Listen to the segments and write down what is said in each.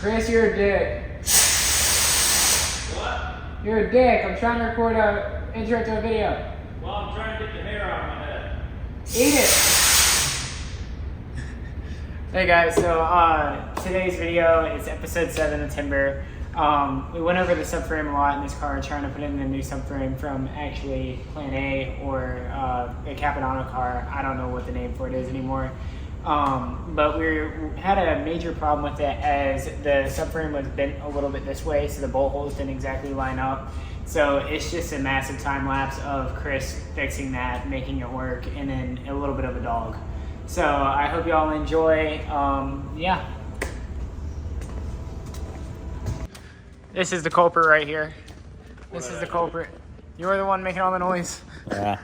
Chris, you're a dick. What? You're a dick. I'm trying to record a intro to a video. Well, I'm trying to get the hair out of my head. Eat it. Hey guys, so today's video is episode 7 of Timber. We went over the subframe a lot in this car, trying to put in the new subframe from actually Plan A or a Capodanno car. I don't know what the name for it is anymore. But we had a major problem with it as the subframe was bent a little bit this way, so the bolt holes didn't exactly line up. So it's just a massive time lapse of Chris fixing that, making it work, and then a little bit of a dog. So I hope you all enjoy. Yeah. This is the culprit right here. This is the culprit. You were the one making all the noise. Yeah.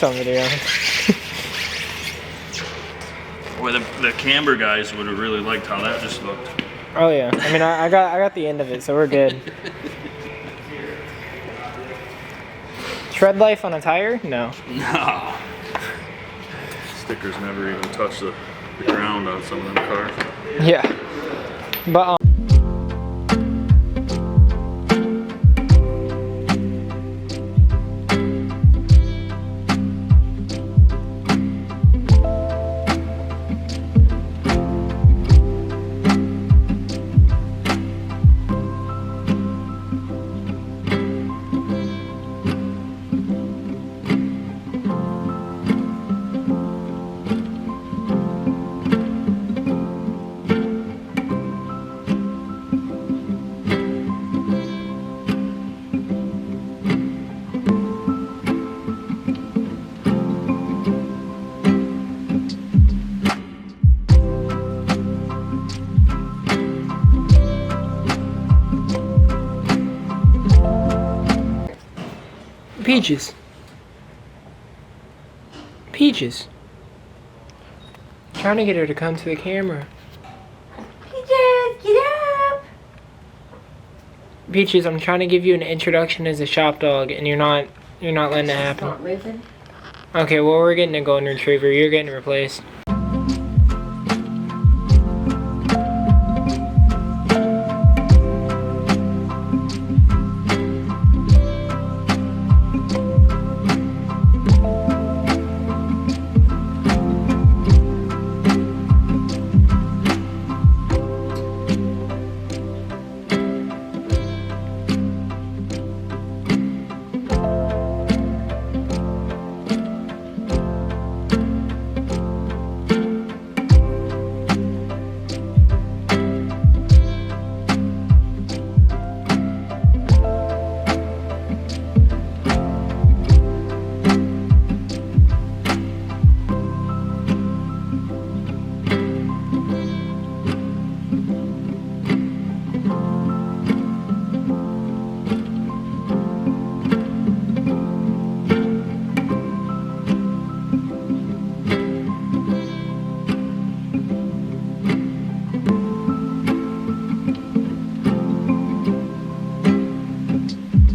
on video. Well, the camber guys would have really liked how that just looked. Oh yeah. I mean, I got the end of it, so we're good. Tread life on a tire? No. No. Stickers never even touch the ground on some of them cars. Yeah. But Peaches. Peaches. Trying to get her to come to the camera. Peaches, get up! Peaches, I'm trying to give you an introduction as a shop dog, and you're not letting it happen. Not moving. Okay, well we're getting a golden retriever. You're getting replaced.